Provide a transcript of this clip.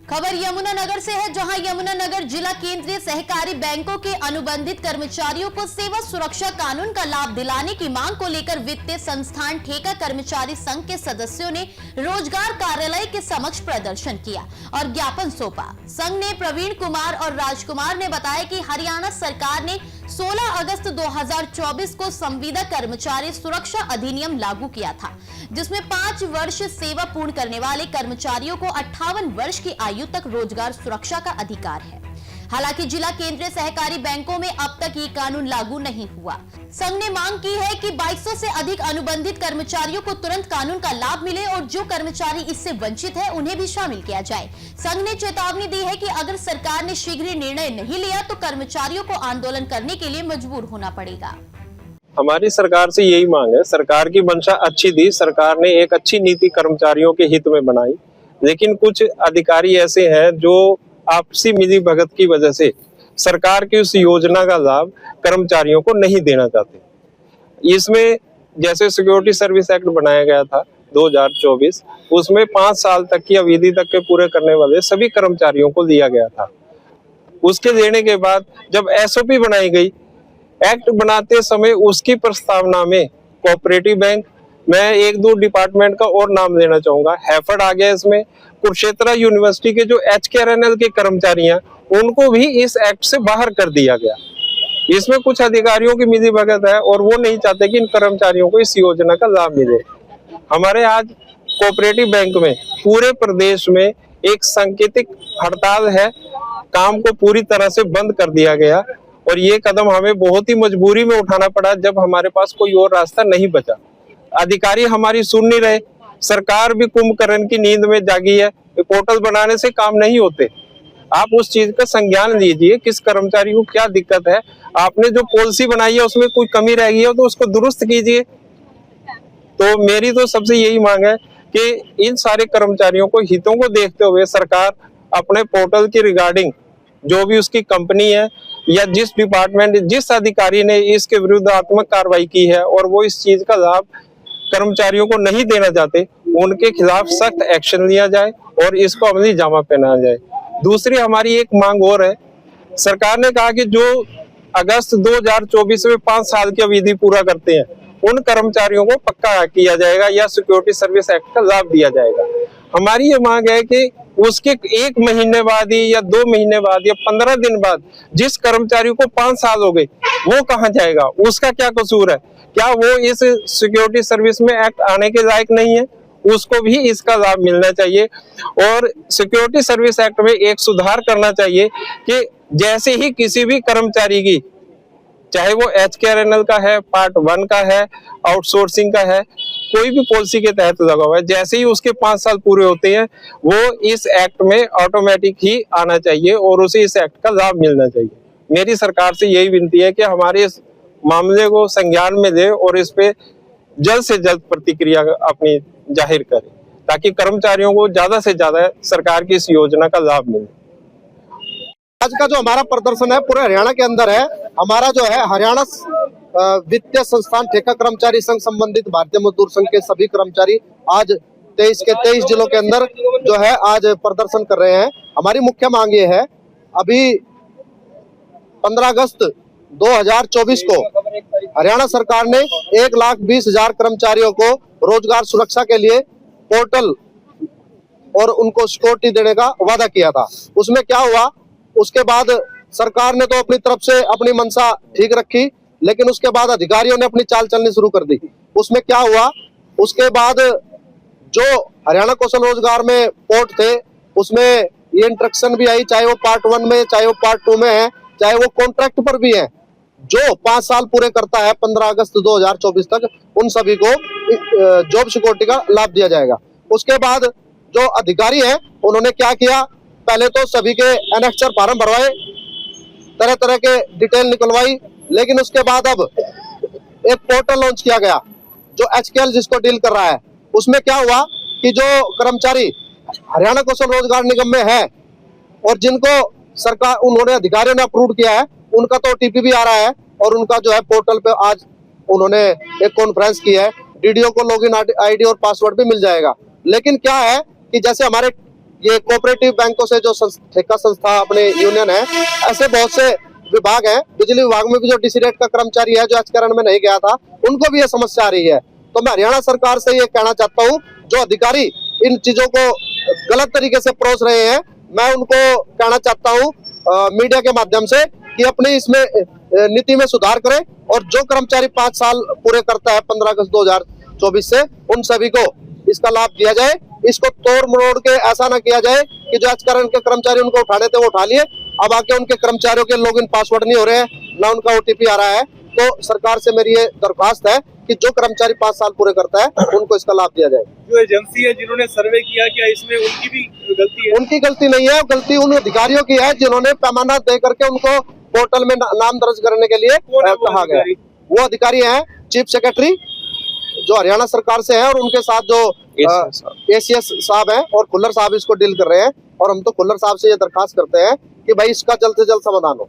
खबर यमुनानगर से है, जहां यमुनानगर जिला केंद्रीय सहकारी बैंकों के अनुबंधित कर्मचारियों को सेवा सुरक्षा कानून का लाभ दिलाने की मांग को लेकर वित्तीय संस्थान ठेका कर्मचारी संघ के सदस्यों ने रोजगार कार्यालय के समक्ष प्रदर्शन किया और ज्ञापन सौंपा। संघ ने प्रवीण कुमार और राजकुमार ने बताया कि हरियाणा सरकार ने 16 अगस्त 2024 को संविदा कर्मचारी सुरक्षा अधिनियम लागू किया था, जिसमें 5 वर्ष सेवा पूर्ण करने वाले कर्मचारियों को 58 वर्ष की आयु तक रोजगार सुरक्षा का अधिकार है। हालांकि जिला केंद्रीय सहकारी बैंकों में अब तक ये कानून लागू नहीं हुआ। संघ ने मांग की है कि 2200 से अधिक अनुबंधित कर्मचारियों को तुरंत कानून का लाभ मिले और जो कर्मचारी इससे वंचित है उन्हें भी शामिल किया जाए। संघ ने चेतावनी दी है कि अगर सरकार ने शीघ्र निर्णय नहीं लिया तो कर्मचारियों को आंदोलन करने के लिए मजबूर होना पड़ेगा। हमारी सरकार से यही मांग है। सरकार की मंशा अच्छी थी, सरकार ने एक अच्छी नीति कर्मचारियों के हित में बनाई, लेकिन कुछ अधिकारी ऐसे हैं जो आपसी मिली भगत की वजह से सरकार की उस योजना का लाभ कर्मचारियों को नहीं देना चाहते। इसमें जैसे सिक्योरिटी सर्विस एक्ट बनाया गया था 2024, उसमें 5 साल तक की अवधि तक के पूरे करने वाले सभी कर्मचारियों को दिया गया था। उसके देने के बाद जब एसओपी बनाई गई, एक्ट बनाते समय उसकी प्रस्तावना में कोऑपरेटिव बैंक, मैं 1-2 डिपार्टमेंट का और नाम लेना चाहूंगा, हैफर्ड आ गया इसमें, कुरुक्षेत्र यूनिवर्सिटी के जो HKRNL के कर्मचारी हैं उनको भी इस एक्ट से बाहर कर दिया गया। इसमें कुछ अधिकारियों की मिली भगत है और वो नहीं चाहते कि इन कर्मचारियों को इस योजना का लाभ मिले। हमारे आज कोऑपरेटिव बैंक में पूरे प्रदेश में एक सांकेतिक हड़ताल है, काम को पूरी तरह से बंद कर दिया गया और ये कदम हमें बहुत ही मजबूरी में उठाना पड़ा जब हमारे पास कोई और रास्ता नहीं बचा। अधिकारी हमारी सुन नहीं रहे, सरकार भी कुंभकर्ण की नींद में जागी है। पोर्टल बनाने से काम नहीं होते। आप उस चीज का संज्ञान लीजिए, किस कर्मचारी को क्या दिक्कत है। आपने जो पॉलिसी बनाई है उसमें कोई कमी रह गई है तो उसको दुरुस्त कीजिए। तो मेरी तो सबसे यही मांग है कि इन सारे कर्मचारियों को हितों को देखते हुए सरकार अपने पोर्टल की रिगार्डिंग जो भी उसकी कंपनी है या जिस डिपार्टमेंट, जिस अधिकारी ने इसके विरुद्धात्मक कार्रवाई की है और वो इस चीज का लाभ कर्मचारियों को नहीं देना चाहते, उनके खिलाफ सख्त एक्शन लिया जाए और इसको अमली जामा पहनाया जाए। दूसरी हमारी एक मांग और है, सरकार ने कहा कि जो अगस्त 2024 में 5 साल की अवधि पूरा करते हैं उन कर्मचारियों को पक्का किया जाएगा या सिक्योरिटी सर्विस एक्ट का लाभ दिया जाएगा। हमारी ये मांग है कि उसके 1 महीने बाद ही या 2 महीने बाद या 15 दिन बाद जिस कर्मचारी को 5 साल हो गए वो कहाँ जाएगा, उसका क्या कसूर है, क्या वो इस सिक्योरिटी सर्विस में एक्ट आने के लायक नहीं है, उसको भी इसका लाभ मिलना चाहिए। और सिक्योरिटी सर्विस एक्ट में एक सुधार करना चाहिए कि जैसे ही किसी भी कर्मचारी की, चाहे वो HKRNL का है, पार्ट 1 का है, आउटसोर्सिंग का है, कोई भी पॉलिसी के तहत लगा हुआ है, जैसे ही उसके 5 साल पूरे होते हैं वो इस एक्ट में ऑटोमेटिक ही आना चाहिए और उसे इस एक्ट का लाभ मिलना चाहिए। मेरी सरकार से यही विनती है कि हमारे इस मामले को संज्ञान में ले और इस पे जल्द से जल्द प्रतिक्रिया अपनी जाहिर करे ताकि कर्मचारियों को ज्यादा से ज्यादा सरकार की इस योजना का लाभ मिले। आज का जो हमारा प्रदर्शन है पूरे हरियाणा के अंदर है। हमारा जो है हरियाणा वित्तीय संस्थान ठेका कर्मचारी संघ संबंधित भारतीय मजदूर संघ के सभी कर्मचारी आज 23 के 23 जिलों के अंदर जो है आज प्रदर्शन कर रहे हैं। हमारी मुख्य मांग ये है, अभी 15 अगस्त 2024 को हरियाणा सरकार ने 1,20,000 कर्मचारियों को रोजगार सुरक्षा के लिए पोर्टल और उनको सिक्योरिटी देने का वादा किया था। उसमें क्या हुआ, उसके बाद सरकार ने तो अपनी तरफ से अपनी मंशा ठीक रखी, लेकिन उसके बाद अधिकारियों ने अपनी चाल चलनी शुरू कर दी। उसमें क्या हुआ, उसके बाद जो हरियाणा कौशल रोजगार में पोर्ट थे उसमें ये इंस्ट्रक्शन भी आई, चाहे वो पार्ट 1 में, चाहे वो पार्ट 2 में है, चाहे वो कॉन्ट्रैक्ट पर भी है, जो 5 साल पूरे करता है 15 अगस्त 2024 तक, उन सभी को जॉब सिक्योरिटी का लाभ दिया जाएगा। उसके बाद जो अधिकारी हैं उन्होंने क्या किया, पहले तो सभी के एनेक्चर फार्म भरवाए, तरह तरह के डिटेल निकलवाई, लेकिन उसके बाद अब एक पोर्टल लॉन्च किया गया जो HKL जिसको डील कर रहा है। उसमें क्या हुआ कि जो कर्मचारी हरियाणा कौशल रोजगार निगम में है और जिनको सरकार उन्होंने अधिकारियों ने अप्रूव किया है, उनका तो OTP भी आ रहा है और उनका जो है पोर्टल पे आज उन्होंने एक कॉन्फ्रेंस की है, DDO को लॉगिन ID और पासवर्ड भी मिल जाएगा। लेकिन क्या है कि जैसे हमारे ये कोऑपरेटिव बैंकों से जो ठेका संस्था अपने यूनियन है, ऐसे बहुत से विभाग हैं। बिजली विभाग में भी जो डीसी रेट का कर्मचारी है जो आचरण में नहीं गया था, उनको भी ये समस्या आ रही है। तो मैं हरियाणा सरकार से ये कहना चाहता हूँ, जो अधिकारी इन चीजों को गलत तरीके से परोस रहे हैं, मैं उनको कहना चाहता हूँ मीडिया के माध्यम से कि अपनी इसमें नीति में सुधार करें और जो कर्मचारी 5 साल पूरे करता है 15 अगस्त 2024 से, उन सभी को इसका लाभ दिया जाए। इसको तोड़ मरोड़ के ऐसा ना किया जाए कि जो आजकल के कर्मचारी उनको उठाने थे वो उठा लिए, अब आके उनके कर्मचारियों के लॉगिन पासवर्ड नहीं हो रहे हैं, ना उनका ओटीपी आ रहा है। तो सरकार से मेरी ये दरख्वास्त है कि जो कर्मचारी 5 साल पूरे करता है उनको इसका लाभ दिया जाए। जो एजेंसी है जिन्होंने सर्वे किया, क्या इसमें उनकी भी गलती है? उनकी गलती नहीं है, गलती उन अधिकारियों की है जिन्होंने पैमाना दे करके उनको पोर्टल में नाम दर्ज करने के लिए कहा गया। वो अधिकारी हैं चीफ सेक्रेटरी जो हरियाणा सरकार से है, और उनके साथ जो एसीएस साहब हैं और खुल्लर साहब इसको डील कर रहे हैं। और हम तो खुल्लर साहब से ये दरखास्त करते हैं कि भाई इसका जल्द से जल्द समाधान हो।